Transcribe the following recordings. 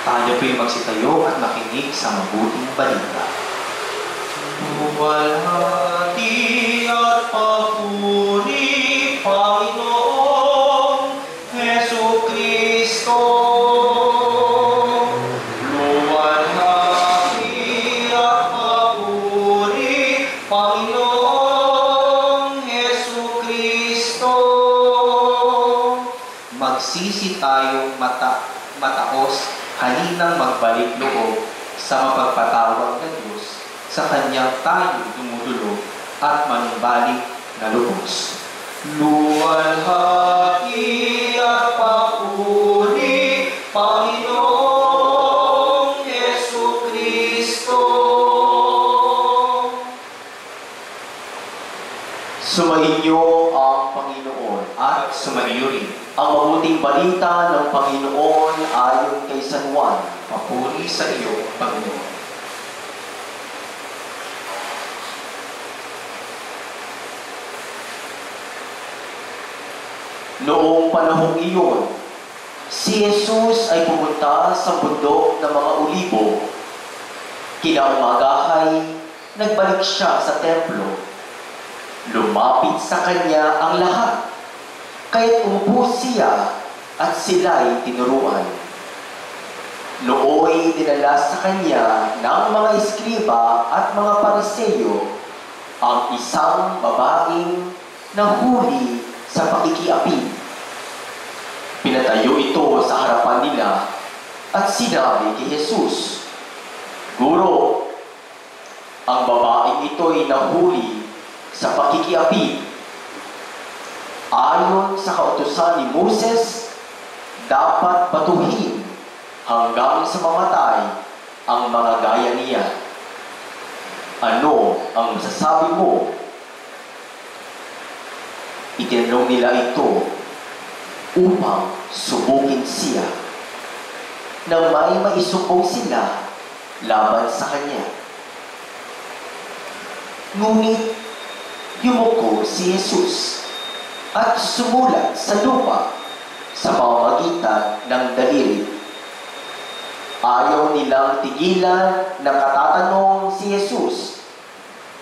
Tayo po'y magsitayo at makinig sa mabuting balita. Luwalhati at papuri, Panginoong Jesucristo. Luwalhati at papuri, Panginoong Jesucristo. Magsisi tayong mataos, halinang magbalik loob sa mapagpatawag ng Diyos sa Kanyang tayo dumudulog at manumbalik na lubos. Luwalhati at papuri, Panginoong Jesucristo. Sumainyo ang Panginoon at sumaiyo rin ang mabuting balita ng Panginoon ayon kay San Juan. Papuri sa iyo, Panginoon. Noong panahong iyon, si Jesus ay pumunta sa bundok ng mga Olibo. Kinaumagahay, nagbalik siya sa templo. Lumapit sa kanya ang lahat, kaya't umupo siya at sila'y tinuruan. Nooy dinala sa kanya ng mga eskriba at mga pariseyo ang isang babaeng nahuli sa pakikiapid. Pinatayo ito sa harapan nila at sinabi kay Jesus, "Guro, ang babaeng ito'y nahuli sa pakikiapid. Ayon sa kautusan ni Moses, dapat patuhin hanggang sa mamatay ang mga gaya niya. Ano ang masasabi mo?" Itinanong nila ito upang subukin siya, na may maisumbong sila laban sa kanya. Ngunit yumuko si Jesus at sumulat sa lupa sa pamamagitan ng daliri. Ayaw nilang tigilan na katatanong si Jesus,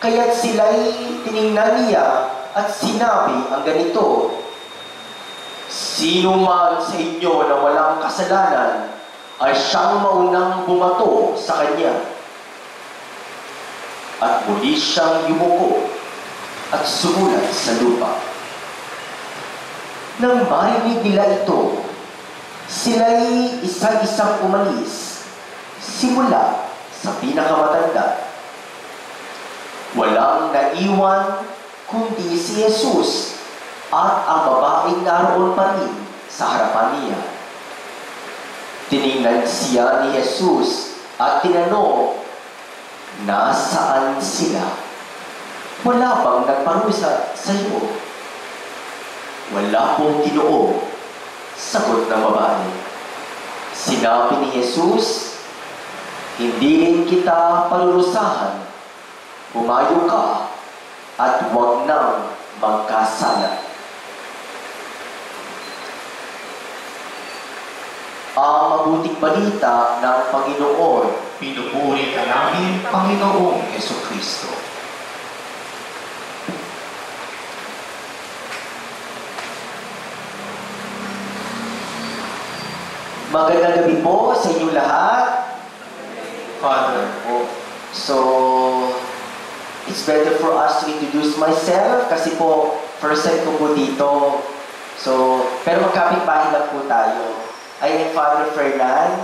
kaya't sila'y tiningnan niya at sinabi ang ganito, "Sino man sa inyo na walang kasalanan ay siyang maunang bumato sa kanya." At muli siyang yumuko at sumulat sa lupa. Nang marinig nila ito, sila'y isa-isang umalis, simula sa pinakamatanda. Walang naiwan kundi si Jesus at ang babaeng naroon pa rin sa harapan niya. Tiningnan siya ni Jesus at tinanong, "Nasaan sila? Wala bang nagparusa sa iyo?" "Wala pong, Ginoo," sagot ng babae. Sinabi ni Jesus, "Hindi rin kita parurusahan. Humayo ka at huwag nang magkasala." Ang mabuting balita ng Panginoon. Pinupuri ka namin, Panginoong Jesucristo. Magandang gabi po sa inyong lahat. Father po. So, it's better for us to introduce myself kasi po, first time ko po dito. So, pero magkapit-bahay lang po tayo. I am Father Fernan,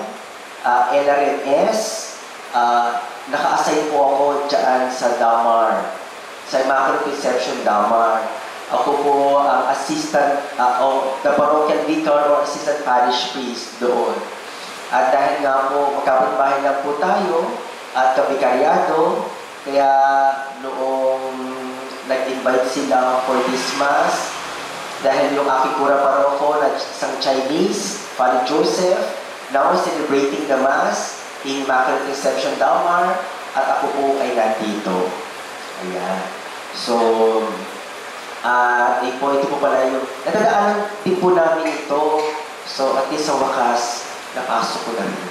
LRMS. Naka-assign po ako dyan sa Damar, sa Immaculate Conception Damar. Ako po ang assistant, the parochial vicar or assistant parish priest doon. At dahil nga po, magkapit-bahay lang po tayo at kabikaryado, kaya noong nag-invite sila for this Mass, dahil yung aking pura paroko na isang Chinese, Father Joseph, now celebrating the Mass in Immaculate Conception Damar, at ako po ay nandito. Ayan. So, ito po pala yung, nadadaanan din po namin ito. So, at least sa wakas, napasok ko na rin.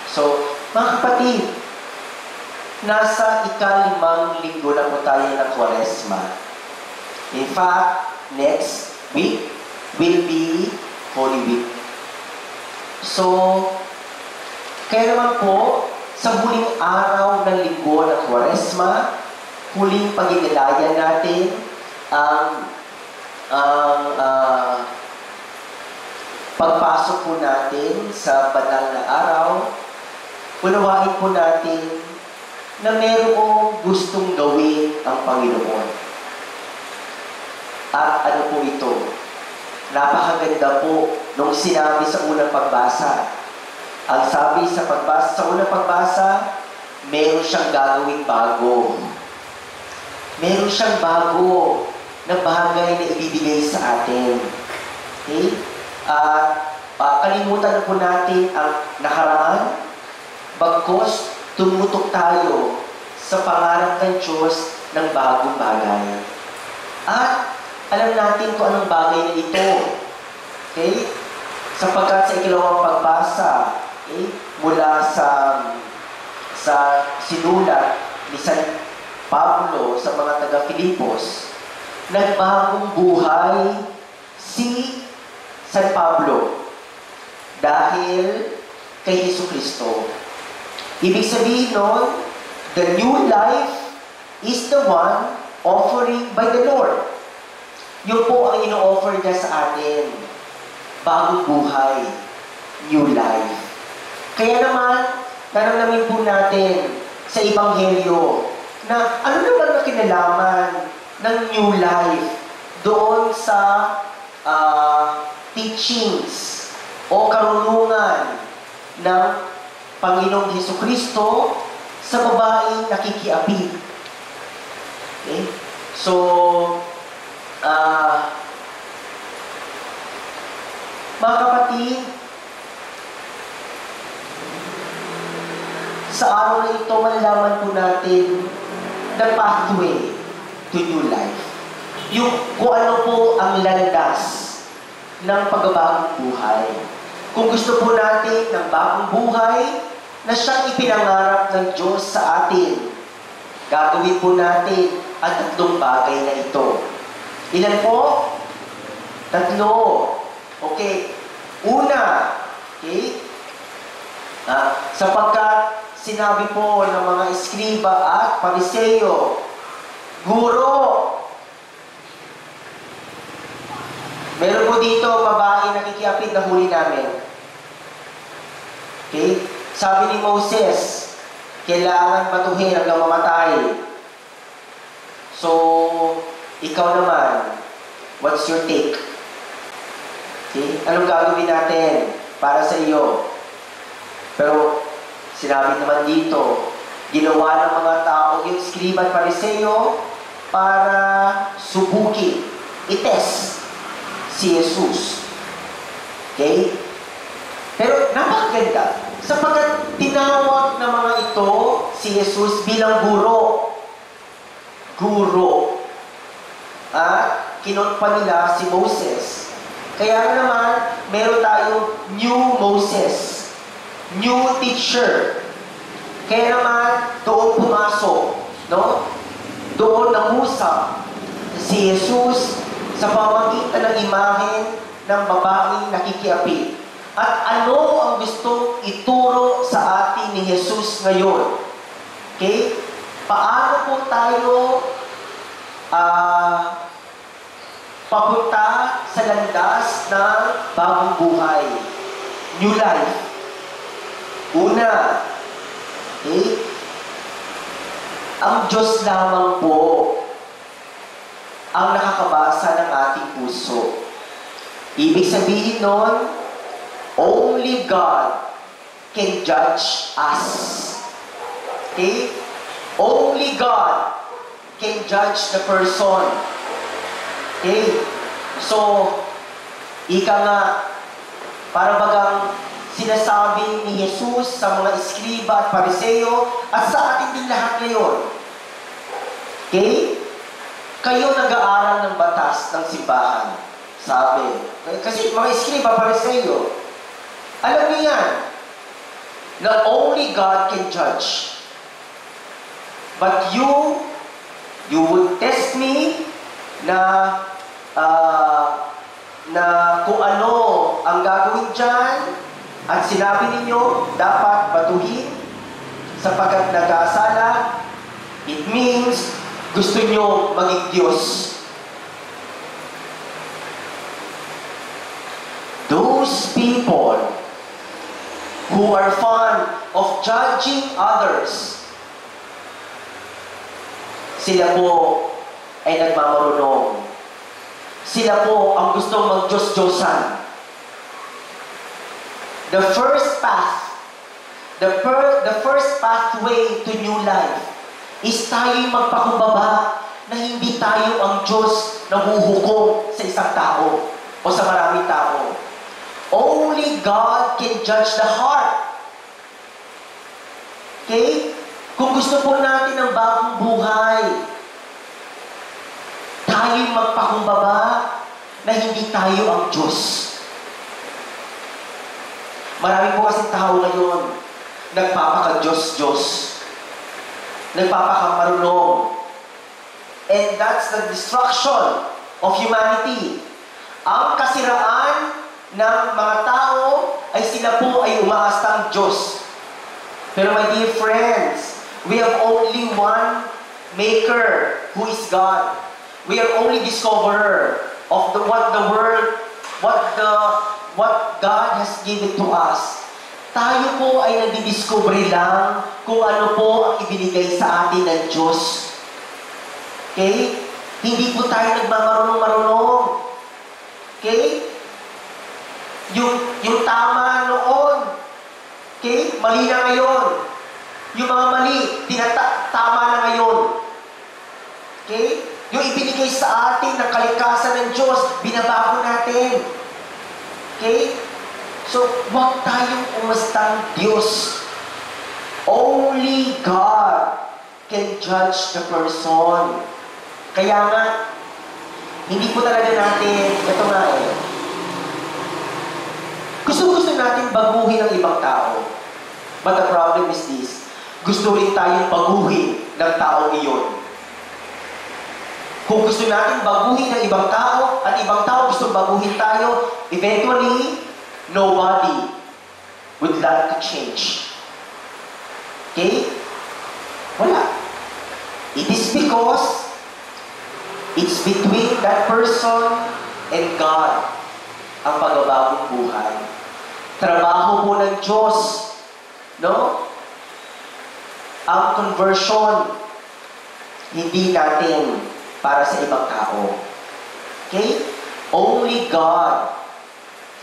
So, mga kapatid, nasa ika-5 linggo na po tayo ng Kwaresma. In fact, next week will be Holy Week. So, kaya naman po, sa huling araw ng linggo ng Kwaresma, huling pag-inilaya natin ang pagpasok po natin sa banal na araw, unawain po natin na mayroong gustong gawin ang Panginoon. At ano po ito? Napakaganda po nung sinabi sa unang pagbasa. Ang sabi sa unang pagbasa, meron siyang gagawing bago. Meron siyang bago na bagay na ibibigay sa atin. Okay? At kalimutan po natin ang nakaraan, bagkos tumutok tayo sa pangarap ng Diyos ng bagong bagay. At alam natin kung anong bagay na ito. Okay? Sapagkat sa ikalawang pagbasa, okay, mula sa sinulat ni San Pablo sa mga taga-Filipos, nagbagong buhay si San Pablo dahil kay Jesucristo. Ibig sabihin nun, the new life is the one offering by the Lord. Yun po ang ino-offer niya sa atin. Bagong buhay, new life. Kaya naman, naramdamin po natin sa Ebanghelyo na ano naman na kinalaman ng new life doon sa teachings o karunungan ng Panginoong Jesucristo sa babaeng nakikiapid. Okay? So, mga kapatid, sa araw na ito, malalaman po natin the pathway to new life. Kung ano po ang landas ng pagbabagong buhay. Kung gusto po natin ng bagong buhay na siyang ipinangarap ng Diyos sa atin, gagawin po natin ang 3 bagay na ito. Ilan po? 3. Okay. Una, okay? Sapagkat sinabi po ng mga eskriba at pariseyo, Guro, meron po dito babae nakikiapid na huli namin. Okay? Sabi ni Moses, kailangan batuhin hanggang mamatay. So, ikaw naman, what's your take? Okay? Anong gagawin natin para sa iyo? Pero, sinabi naman dito, ginawa ng mga tao yung scriba at pariseyo para subukin, itest si Jesus. Okay? Pero napakaganda. Sapagkat tinawag ng mga ito si Jesus bilang guro. Guro. At kinonpa nila si Moses. Kaya naman, meron tayong new Moses. New teacher. Kaya naman, doon pumasok. No? Doon nangusap si Jesus sa pamamagitan ng imahen ng babaeng nakikiapid. At ano ang gustong ituro sa atin ni Jesus ngayon? Okay? Paano po tayo papunta sa landas ng bagong buhay? New life. Una, okay? Ang Diyos lamang po ang nakakabasa ng ating puso. Ibig sabihin nun, only God can judge us. Okay? Only God can judge the person. Okay? So, ika nga, para bagang sinasabi ni Jesus sa mga eskriba at pariseyo at sa ating din lahat ngayon. Okay? Kayo nag-aaral ng batas ng simbahan. Sabi. Kasi mga eskriba, pariseyo, alam niyo yan. na only God can judge. But you would test me na kung ano ang gagawin dyan at sinabi ninyo dapat batuhin sapagkat nag-aasala, it means gusto nyo maging Diyos. Those people who are fond of judging others, sila po ay nagmamarunong. Sila po ang gustong mag-Diyos-Diyosan. The first path, the first pathway to new life is tayo'y magpakumbaba na hindi tayo ang Diyos na huhukom sa isang tao o sa maraming tao. Only God can judge the heart. Okay? Kung gusto po natin ng bagong buhay, tayo'y magpakumbaba na hindi tayo ang Diyos. Marami po kasing tao ngayon, nagpapaka-Diyos-Diyos. Nagpapakamarunong. And that's the destruction of humanity. Ang kasiraan ng mga tao ay sila po ay umaastang Diyos. Pero my dear friends, we have only one Maker who is God. We are only discoverer of what God has given to us. Tayo po ay nagdidiscover lang kung ano po ang ibinigay sa atin ng Diyos. Okay? Hindi po tayo nagmamarunong-marunong. Okay? Yung tama noon, okay? Mali na ngayon. Yung mga mali, tama na ngayon. Okay? Yung ibinigay sa atin ng kalikasan ng Diyos, binabago natin. Okay? So, huwag tayong umastang Diyos. Only God can judge the person. Kaya nga, hindi po talaga natin, ito nga gusto natin baguhin ang ibang tao. But the problem is this, gusto rin tayong baguhin ng tao iyon. Kung gusto natin baguhin ang ibang tao, at ibang tao gusto baguhin tayo, eventually, nobody would like to change. Okay? Wala. It is because it's between that person and God ang pagbabagong buhay. Trabaho po ng Diyos, no? Ang conversion, hindi natin para sa ibang tao. Okay? Only God,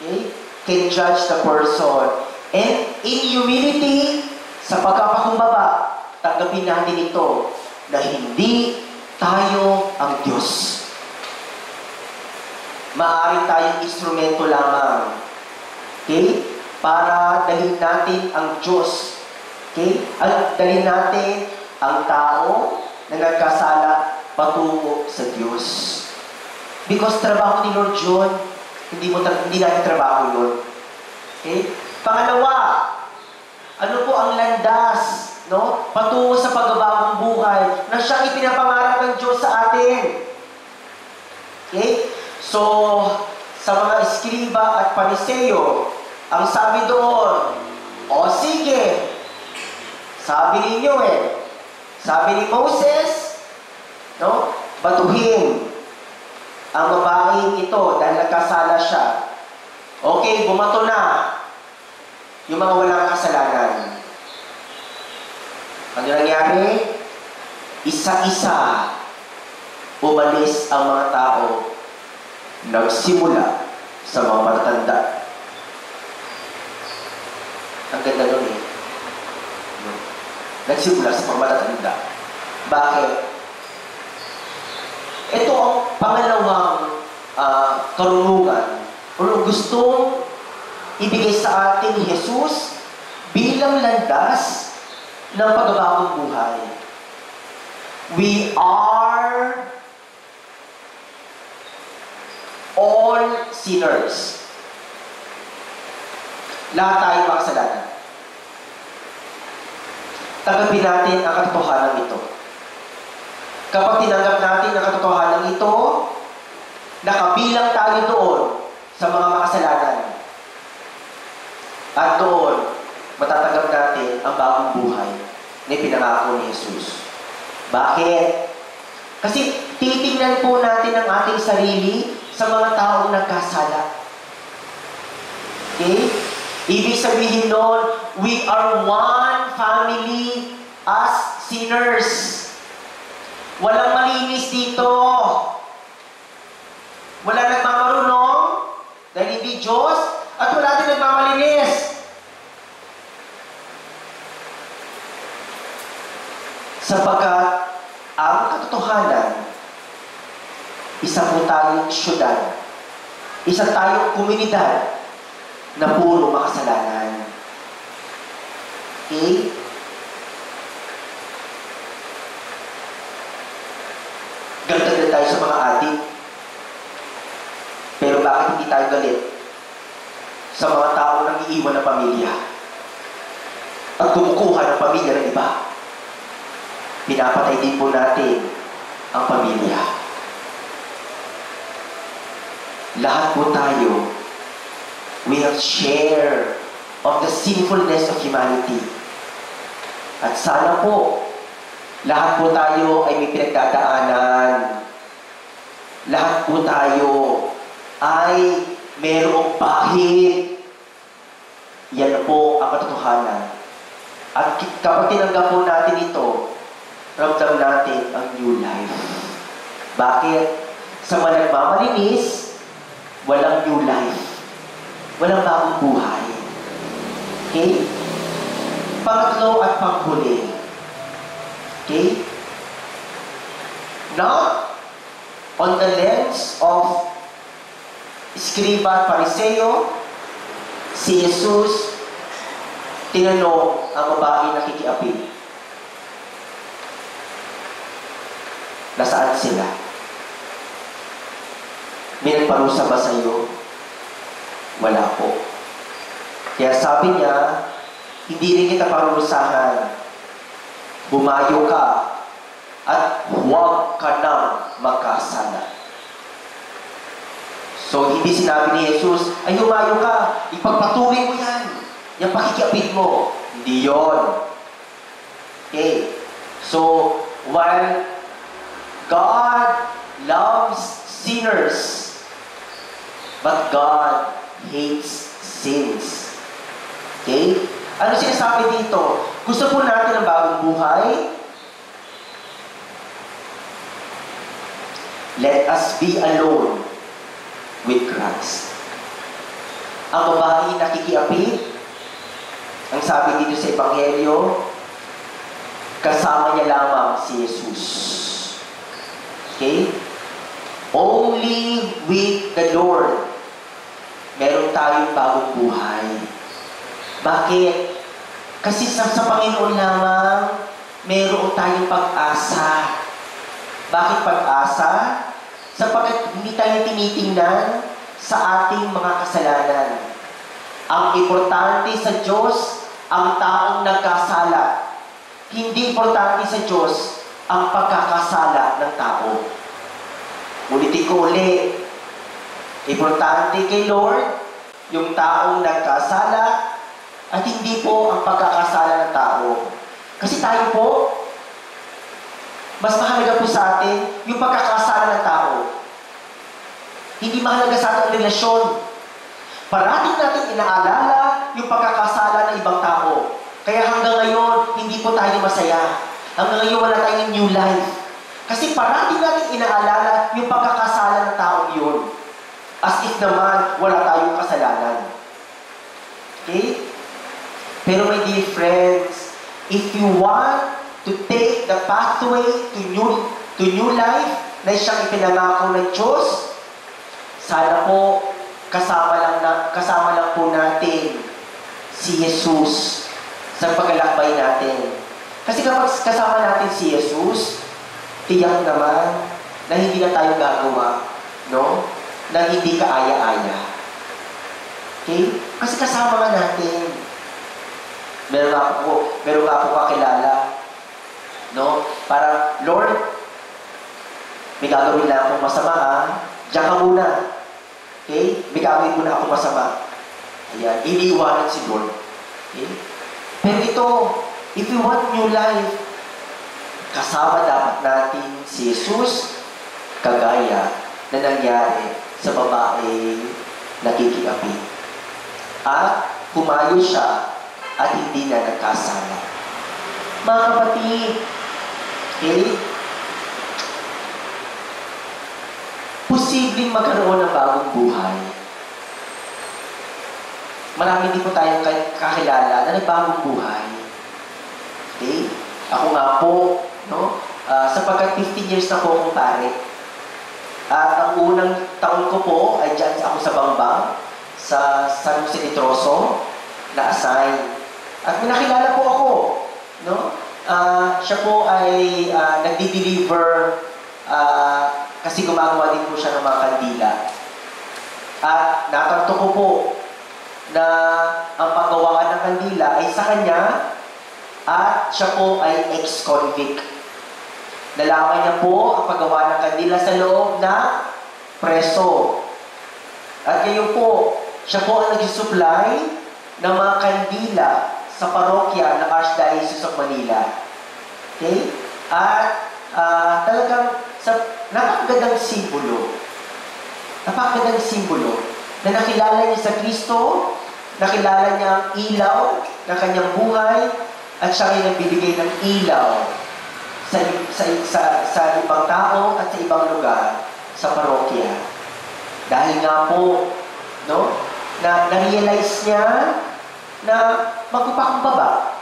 okay, can judge the person. And in humility, sa pagkapakumbaba, tanggapin natin ito na hindi tayo ang Diyos. Maaari tayong instrumento lamang. Okay? Para dalhin natin ang Diyos. Okay? At dalhin natin ang tao na nagkasala patungo sa Diyos. Because trabaho ni Lord yun, hindi natin trabaho yun. Okay? Pangalawa, ano po ang landas, no? Patungo sa pagbabagong buhay na siyang ipinapangarap ng Diyos sa atin. Okay? So, sa mga eskriba at pariseo, ang sabi doon, o sige, sabi ninyo sabi ni Moses, no? Batuhin ang babaeng ito dahil nagkasala siya. Okay, bumato na yung mga walang kasalanan. Ano nangyari? Isa-isa umalis ang mga tao, nagsimula sa mga matatanda. Ang ganda nun nagsimula sa mga matatanda. Bakit? Ito ang pangalawang karunungan o gustong ibigay sa atin ni Jesus bilang landas ng pagbabagong buhay. We are all sinners. Lahat tayo makasalanan. tanggapin natin ang katotohanan ito. Kapag tinanggap natin ang katotohanan ito, nakabilang tayo doon sa mga makasalanan. At doon, matatanggap natin ang bagong buhay na pinangako ni Jesus. Bakit? Kasi titingnan po natin ang ating sarili sa mga taong nagkasala. Okay? Ibig sabihin nun, we are one family as sinners. Walang malinis dito. Wala nagmamarunong dahil hindi Diyos at wala din nagmamalinis. Sapagkat ang katotohanan, isa po tayong syudad, isa tayong komunidad na puro makasalanan. Okay? Galit tayo sa mga adik. Pero bakit hindi tayo galit sa mga taong nang-iiwan ng pamilya at kumukuha ng pamilya ng iba? Pinapatay din po natin ang pamilya. Lahat po tayo, we have share of the sinfulness of humanity. At sana po, lahat po tayo ay may pinagdadaanan. Lahat po tayo ay mayroong bahid. Yan po ang katotohanan. At kapag tinanggap po natin ito, ramdam natin ang new life. Bakit? Sa mga nagmamalinis, walang new life. Walang bagong buhay. Okay? Pangatlo at panghuli. Okay? Not on the lens of Skriba at Pariseo, si Jesus tinanong ang babae na kikiapin. Nasaan sila? May nagparusa ba sa iyo? Wala po. Kaya sabi niya, hindi rin kita parurusahan. Bumayo ka at huwag ka nang magkasala. So, hindi sinabi ni Jesus, ay humayo ka, ipagpatuloy mo yan. Yung pakikiapit mo. Hindi yun. Okay. So, while God loves sinners, but God hates sins. Okay? Ano sinasabi dito? Gusto po natin ng bagong buhay? Let us be alone with Christ. Ang babae nakikiapid, ang sabi dito sa Ebanghelyo, kasama niya lamang si Jesus. Okay? Only with the Lord, meron tayong bagong buhay. Bakit? Kasi sa Panginoon lamang, meron tayong pag-asa. Bakit pag-asa? Sapagkat hindi tayo tinitingnan sa ating mga kasalanan. Ang importante sa Diyos, ang taong nagkasala. Hindi importante sa Diyos ang pagkakasala ng tao. Ulitin ko ulit. Importante kay Lord, yung taong nagkasala at hindi po ang pagkakasala ng tao. Kasi tayo po, mas mahalaga po sa atin yung pagkakasala ng tao. Hindi mahalaga sa ating relasyon. Parating natin inaalala yung pagkakasala ng ibang tao. Kaya hanggang ngayon, hindi po tayo masaya. Hanggang ngayon, wala tayong new life. Kasi parating natin inaalala yung pagkakasala ng taong yun. As if naman, wala tayong kasalanan. Okay? Pero my dear friends, if you want to take the pathway to new life na siyang ipinangako ng Diyos, sana po kasama lang po natin si Jesus sa paglalakbay natin. Kasi kapag kasama natin si Jesus, tiyak naman na hindi na tayo gagawa, no? Na hindi kaaya-aya. Okay? Kasi kasama nga natin. Meron nga po kakilala, no? Parang, Lord, may gagawin na akong masama, ha? Diyan ka muna. Okay? May gagawin muna akong masama. Ayan, iniiwanan si Lord. Okay? Pero ito, if we want new life, kasama dapat natin si Jesus, kagaya na nangyari sa babae nakikiapi. At pumayo siya at hindi na nagkasala. Mga kapatid, okay? Posibleng magkaroon ng bagong buhay. Marami din po tayong kakilala na nagbagong buhay. Okay? Ako nga po, no? Sapagkat 15 years na po akong pare. At ang unang taon ko po ay dyan ako sa Bangbang, sa San Jose de Troso, na-assign. At may nakilala po ako, no? Siya po ay nagdi-deliver kasi gumagawa din po siya ng mga kandila. At natanto ko po na ang paggawaan ng kandila ay sa kanya at siya po ay ex-convict. Nalaman niya po ang paggawa ng kandila sa loob ng preso. At ngayon po, siya po ang nag-supply ng mga kandila sa parokya ng Archdiocese of Manila. Okay? At talagang napakagandang simbolo. Napakagandang simbolo na nakilala niya sa Kristo, nakilala niya ang ilaw ng kanyang buhay, at siya ay nagbibigay ng ilaw sa ibang tao at sa ibang lugar sa parokya. Dahil nga po, no, na-realize niya na magpapakumbaba.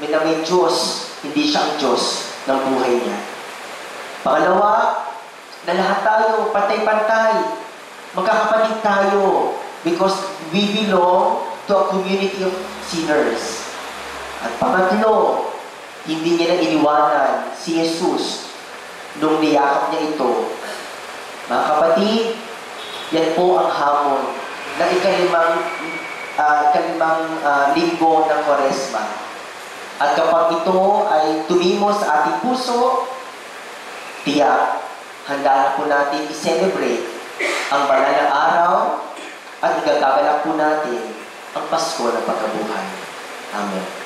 May Diyos, hindi siya ang Diyos ng buhay niya. Pangalawa, na lahat tayo, pantay-pantay, magkakapatid tayo because we belong to a community of sinners. At pangatlo, hindi niya na iniwanan si Jesus nung niyakap niya ito. Mga kapatid, yan po ang hamon na ikalimang linggo ng Kwaresma. At kapag ito ay tumimo sa ating puso, tiyak, handa na po natin i-celebrate ang banal na araw at igagagalak po natin ang Pasko ng pagkabuhay. Amen.